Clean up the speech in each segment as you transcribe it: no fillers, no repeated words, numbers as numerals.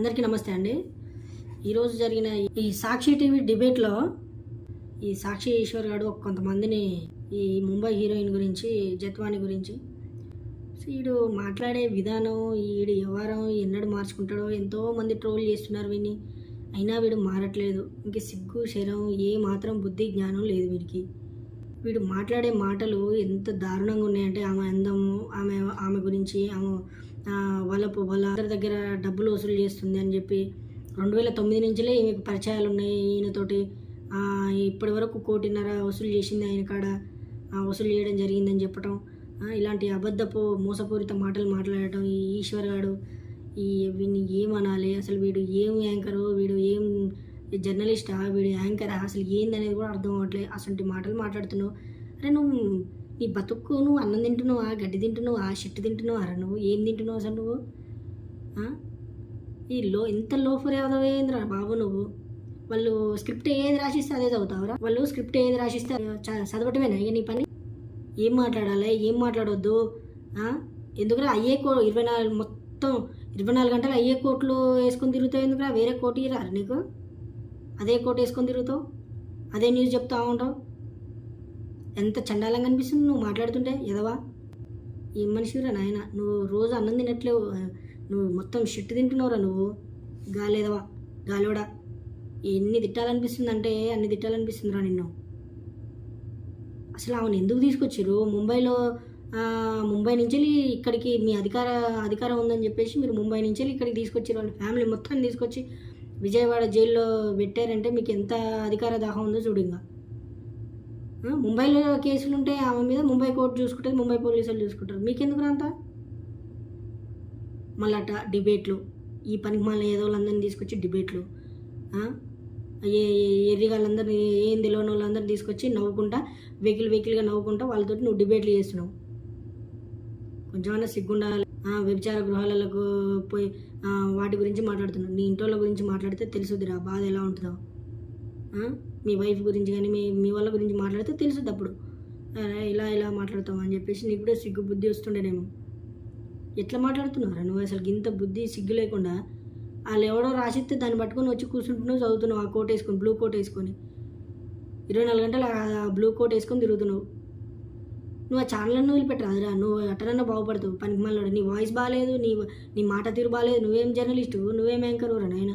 అందరికీ నమస్తే అండి. ఈరోజు జరిగిన ఈ సాక్షి టీవీ డిబేట్లో ఈ సాక్షి ఈశ్వర్ గారు కొంతమందిని ఈ ముంబై హీరోయిన్ గురించి, జత్వాని గురించి వీడు మాట్లాడే విధానం, వీడు వ్యవహారం ఎన్నడూ మార్చుకుంటాడో ఎంతోమంది ట్రోల్ చేస్తున్నారు వీడిని. అయినా వీడు మారట్లేదు. ఇంక సిగ్గు శరం ఏ మాత్రం బుద్ధి జ్ఞానం లేదు వీడికి. వీడు మాట్లాడే మాటలు ఎంత దారుణంగా ఉన్నాయంటే ఆమె అందము, ఆమె గురించి, ఆమె వాళ్ళ అందరి దగ్గర డబ్బులు వసూలు చేస్తుంది అని చెప్పి 2009 నుంచిలే ఈమెకు పరిచయాలు ఉన్నాయి ఈయనతోటి. ఇప్పటి వరకు 1.5 కోటి వసూలు చేసింది ఆయన కాడ, వసూలు చేయడం జరిగిందని చెప్పటం, ఇలాంటి అబద్ధపు మోసపూరిత మాటలు మాట్లాడటం. ఈ ఈశ్వర్ గారు వీడిని ఏమనాలి అసలు? వీడు ఏం యాంకరు, వీడు ఏం జర్నలిస్టా, వీడు యాంకరా, అసలు ఏందనేది కూడా అర్థం అవ్వట్లేదు. అసలు మాటలు మాట్లాడుతున్నావు. అరే నువ్వు నీ బతుక్కు నువ్వు అన్నం తింటున్నావా, గడ్డి తింటున్నావా, షిట్టు తింటున్నావా? అరే నువ్వు ఏం తింటున్నావు అసలు? నువ్వు ఇంత లోఫర్ ఏదవేంద్రా బాబు నువ్వు. వాళ్ళు స్క్రిప్ట్ ఏది రాసిస్తే అదే చదువుతావురా? వాళ్ళు స్క్రిప్ట్ ఏది రాసిస్తే చదవటమేనా ఇక నీ పని? ఏం మాట్లాడాలి, ఏం మాట్లాడొద్దు? ఎందుకురా 24 మొత్తం 24 గంటలు కోట్లు వేసుకొని తిరుగుతావు? ఎందుకురా వేరే కోటి రారు నీకు? అదే కోట్ వేసుకొని తిరుగుతావు, అదే న్యూస్ చెప్తా ఉంటావు. ఎంత చండాలంగా అనిపిస్తుంది నువ్వు మాట్లాడుతుంటే. ఎదవా ఏం మనిషిరా నాయన నువ్వు? రోజు అన్నం తినట్లేవు, నువ్వు మొత్తం షిట్ తింటున్నావురా నువ్వు. గాలేదవా, గాలివడా. ఎన్ని తిట్టాలనిపిస్తుంది అంటే అన్ని తిట్టాలనిపిస్తుందిరా నిన్ను. అసలు ఆమెను ఎందుకు తీసుకొచ్చారు ముంబై నుంచి ఇక్కడికి? మీ అధికారం ఉందని చెప్పేసి మీరు ముంబై నుంచి ఇక్కడికి తీసుకొచ్చారు. వాళ్ళ ఫ్యామిలీ మొత్తాన్ని తీసుకొచ్చి విజయవాడ జైల్లో పెట్టారంటే మీకు ఎంత అధికార దాహం ఉందో చూడు. ఇంకా ముంబైలో కేసులు ఉంటే ఆమె మీద ముంబై కోర్టు చూసుకుంటుంది, ముంబై పోలీసులు చూసుకుంటారు. మీకెందుకు అంతా? మళ్ళీ అట్ట డిబేట్లు, ఈ పనికి మళ్ళీ ఏదో వాళ్ళందరినీ తీసుకొచ్చి డిబేట్లు, ఎర్రిగాళ్ళందరినీ ఏం తెలియని వాళ్ళందరినీ తీసుకొచ్చి నవ్వుకుంటా వెకిలిగా నవ్వుకుంటా వాళ్ళతోటి నువ్వు డిబేట్లు చేస్తున్నావు. కొంచెమైనా సిగ్గుండాలి. వ్యభిచార గృహాలకు పోయి వాటి గురించి మాట్లాడుతున్నావు. నీ ఇంట్లో గురించి మాట్లాడితే తెలుసుదిరా బాధ ఎలా ఉంటుందో. మీ వైఫ్ గురించి కానీ మీ వాళ్ళ గురించి మాట్లాడితే తెలుసుద్ది. అప్పుడు ఇలా మాట్లాడతావు అని చెప్పేసి నీకు కూడా సిగ్గు బుద్ధి వస్తుండేనేమో. ఎట్లా మాట్లాడుతున్నావురా నువ్వు అసలు? ఇంత బుద్ధి సిగ్గు లేకుండా వాళ్ళు ఎవడో రాసిస్తే దాన్ని పట్టుకొని వచ్చి కూర్చుంటున్నావు, చదువుతున్నావు. ఆ కోట్ వేసుకొని, బ్లూ కోట్ వేసుకొని 24 గంటలు ఆ బ్లూ కోట్ వేసుకొని తిరుగుతున్నావు. నువ్వు ఆ ఛానల్ని వదిలిపెట్టరాదురా. నువ్వు అట్టనన్నా బాగుపడతావు. పనికి మళ్ళీ నీ వాయిస్ బాగాలేదు, నీ మాట తీరు బాగాలేదు. నువ్వేం జర్నలిస్టు, నువ్వేం యాంకర్ రా నాయన.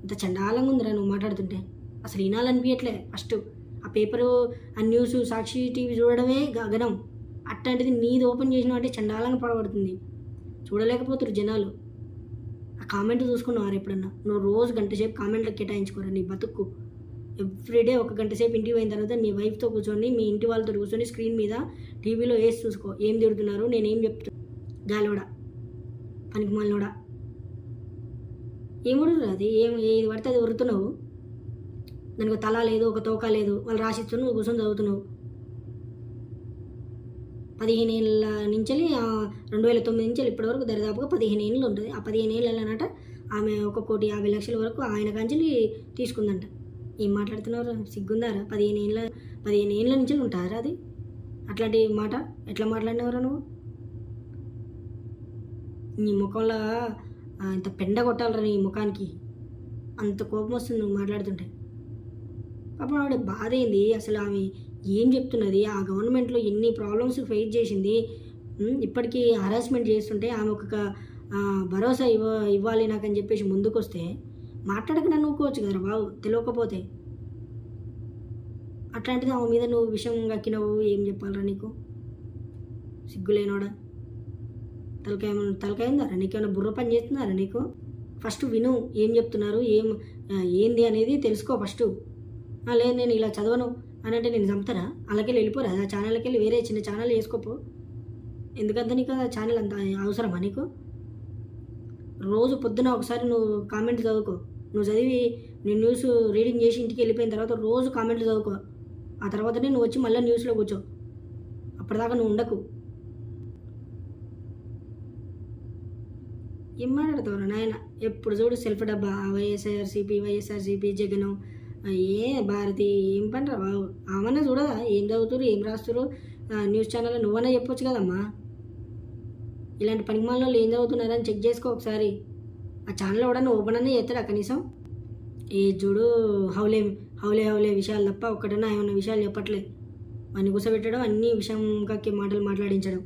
ఇంత చండాలంగా ఉందిరా నువ్వు మాట్లాడుతుంటే. అసలు వినాలనిపించట్లే. ఫస్ట్ ఆ పేపరు, ఆ న్యూస్, సాక్షి టీవీ చూడడమే గగనం. అట్లాంటిది నీది ఓపెన్ చేసిన అంటే చండాలంగా పడబడుతుంది. చూడలేకపోతున్నారు జనాలు. ఆ కామెంట్ చూసుకున్నావు ఎప్పుడన్నా? నువ్వు రోజు గంట సేపు కామెంట్లకు కేటాయించుకోరా నీ బతుక్కు. ఎవ్రీడే 1 గంట సేపు ఇంటికి పోయిన తర్వాత మీ వైఫ్తో కూర్చొని, మీ ఇంటి వాళ్ళతో కూర్చొని స్క్రీన్ మీద టీవీలో వేసి చూసుకో. ఏం తిడుతున్నారు, నేనేం చెప్తున్నా. గాలివడా, పనికి మళ్ళీ ఏముడు అది ఏది పడితే అది వరుతున్నావు. దానికి తల లేదు, ఒక తోక లేదు. వాళ్ళు రాసిస్తూ నువ్వు కూర్చొని చదువుతున్నావు. 15 ఏళ్ళ నుంచి 2009 నుంచి ఇప్పటివరకు దరిదాపుగా 15 ఏళ్ళు ఉంటుంది. ఆ 15 ఏళ్ళనట ఆమె 1,50,00,000 వరకు ఆయన కంచెలి తీసుకుందంట. ఏం మాట్లాడుతున్నారు? సిగ్గుందారా? 15 ఏళ్ళ నుంచి ఉంటారా అది? అట్లాంటి మాట ఎట్లా మాట్లాడినవరా నువ్వు? నీ ముఖంలో ఇంత పెండ కొట్టాలరా నీ ముఖానికి. అంత కోపం వస్తుంది నువ్వు మాట్లాడుతుంటే. పాపం ఆవిడ బాధ ఏంది అసలు? ఆమె ఏం చెప్తున్నది? ఆ గవర్నమెంట్లో ఎన్ని ప్రాబ్లమ్స్ ఫేస్ చేసింది. ఇప్పటికీ హరాస్మెంట్ చేస్తుంటే ఆమె ఒక భరోసా ఇవ్వాలి నాకని చెప్పేసి ముందుకు వస్తే మాట్లాడకుండా నవ్వుకోవచ్చు కదా బాబు, తెలియకపోతే. అట్లాంటిది ఆమె మీద నువ్వు విషయం కక్కినవు. ఏం చెప్పాలరా నీకు? సిగ్గులేనోడా. తలకాయ ఉందారా నీకేమైనా? బుర్ర పని చేస్తున్నారా నీకు? ఫస్ట్ విను ఏం చెప్తున్నారు, ఏంది అనేది తెలుసుకో ఫస్ట్. లేదు నేను ఇలా చదవను అని అంటే నేను చంపుతారా? అలాగే వెళ్ళిపోరా ఆ ఛానల్కి వెళ్ళి వేరే చిన్న ఛానల్ చేసుకోపో. ఎందుకంత నీకు ఆ ఛానల్ అంత అవసరమా నీకు? రోజు పొద్దున ఒకసారి నువ్వు కామెంట్లు చదువుకో. నువ్వు చదివి నీ న్యూస్ రీడింగ్ చేసి ఇంటికి వెళ్ళిపోయిన తర్వాత రోజు కామెంట్లు చదువుకో. ఆ తర్వాతనే నువ్వు వచ్చి మళ్ళీ న్యూస్లో కూర్చో. అప్పటిదాకా నువ్వు ఉండకు. ఏం మాట్లాడతావు నాయన? ఎప్పుడు చూడు సెల్ఫ్ డబ్బా, వైఎస్ఆర్సీపీ జగను, భారతి. ఏం పనిరా బాబు? ఆమన్నా చూడదా ఏం చదువుతారు, ఏం రాస్తారు న్యూస్ ఛానల్లో? నువ్వన్నా చెప్పొచ్చు కదమ్మా. ఇలాంటి పనికిమాల వాళ్ళు ఏం చదువుతున్నారని చెక్ చేసుకో ఒకసారి. ఆ ఛానల్ ఎవడన్నా ఓపెన్ అనే చేస్తాడా కనీసం? ఏ చూడు హౌలే హౌలే హౌలే విషయాలు తప్ప ఒక్కటన్నా ఏమన్నా విషయాలు చెప్పట్లేదు. వాడిని కూర్చోబెట్టడం, అన్ని విషయం కక్కి మాటలు మాట్లాడించడం.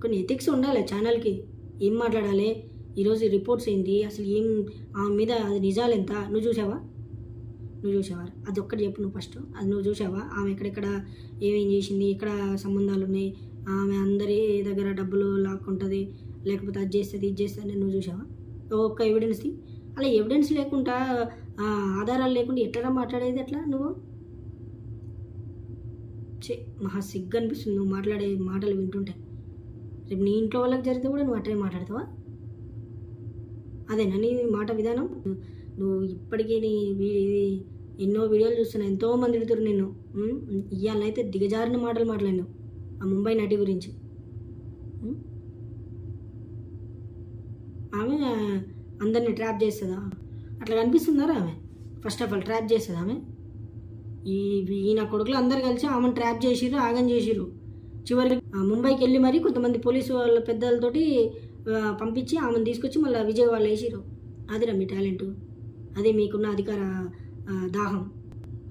కొన్ని ఎథిక్స్ ఉండాలి ఛానల్కి. ఏం మాట్లాడాలి, ఈరోజు రిపోర్ట్స్ ఏంటి, అసలు ఏం ఆమె మీద అది నిజాలు ఎంత, నువ్వు చూసావా? అది ఒక్కటి చెప్పు నువ్వు ఫస్ట్. అది నువ్వు చూసావా? ఆమె ఎక్కడెక్కడ ఏమేం చేసింది, ఎక్కడ సంబంధాలు ఉన్నాయి, ఆమె అందరి దగ్గర డబ్బులు లాక్కుంటుంది, లేకపోతే అది చేస్తుంది ఇది చేస్తుంది నువ్వు చూసావా? ఒక్క ఎవిడెన్స్ది. అలా ఎవిడెన్స్ లేకుండా ఆధారాలు లేకుండా ఎట్లా మాట్లాడేది ఎట్లా నువ్వు? మహా సిగ్గు అనిపిస్తుంది నువ్వు మాట్లాడే మాటలు వింటుంటే. రేపు నీ ఇంట్లో వాళ్ళకి జరిగితే కూడా నువ్వు అట్లనే మాట్లాడతావా? అదేనా నీ మాట విధానం? నువ్వు ఇప్పటికీ ఎన్నో వీడియోలు చూస్తున్నా, ఎంతోమంది తిడుతున్నారు నిన్ను. ఇవాళనైతే దిగజారిన మాటలు మాట్లాడినావు ఆ ముంబై నటి గురించి. ఆమె అందరినీ ట్రాప్ చేస్తుందా? అట్లా కనిపిస్తున్నారా ఆమె? ఫస్ట్ ఆఫ్ ఆల్ ట్రాప్ చేస్తుందా ఆమె? ఈయన కొడుకులు అందరు కలిసి ఆమెను ట్రాప్ చేసిర్రు, ఆగం చేసిర్రు. చివరికి ముంబైకి వెళ్ళి మరి కొంతమంది పోలీసు వాళ్ళ పెద్దలతోటి పంపించి ఆమెను తీసుకొచ్చి మళ్ళీ విజయవాడలో వేసిర్రు. అదిరా మీ టాలెంటు, అదే మీకున్న అధికార దాహం.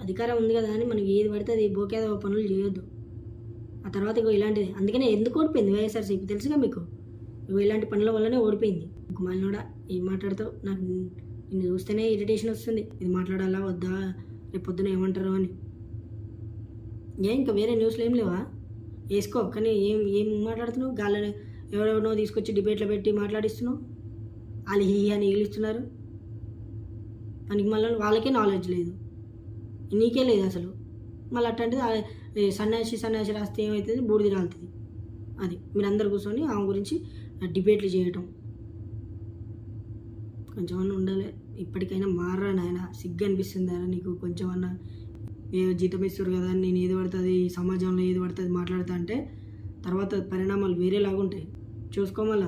అధికారం ఉంది కదా అని మనం ఏది పడితే అది బోకేద పనులు చేయొద్దు. ఆ తర్వాత ఇగో ఇలాంటిది. అందుకనే ఎందుకు ఓడిపోయింది వైఎస్ఆర్సీపీ తెలుసుగా మీకు? ఇగో ఇలాంటి పనుల వల్లనే ఓడిపోయింది. గుమాలినోడా ఏం మాట్లాడతావు? నాకు నిన్ను చూస్తేనే ఇరిటేషన్ వస్తుంది. ఇది మాట్లాడాలా వద్దా, రేపు పొద్దున ఏమంటారు అని. ఇంకా వేరే న్యూస్లు ఏం లేవా? వేసుకో, కానీ ఏం మాట్లాడుతున్నావు? గాలని ఎవరెవరినో తీసుకొచ్చి డిబేట్లో పెట్టి మాట్లాడిస్తున్నావు. వాళ్ళు అని ఈలుస్తున్నారు. మనకి మళ్ళీ వాళ్ళకే నాలెడ్జ్ లేదు, నీకే లేదు అసలు. మళ్ళీ అట్లాంటిది సన్యాసి రాస్తే ఏమవుతుంది? బూడిది రాలుతుంది. అది మీరందరు కూర్చొని ఆమె గురించి డిబేట్లు చేయటం. కొంచెం అన్నా ఉండాలి. ఇప్పటికైనా మారరా నాయన. సిగ్గు అనిపిస్తుంది ఆయన నీకు కొంచెం అన్నా. ఏదో జీతం ఇస్తారు కదా అని నేను ఏది పడుతుంది సమాజంలో ఏది పడుతుంది మాట్లాడుతా అంటే తర్వాత పరిణామాలు వేరేలాగా ఉంటాయి. చూసుకోమల్లా.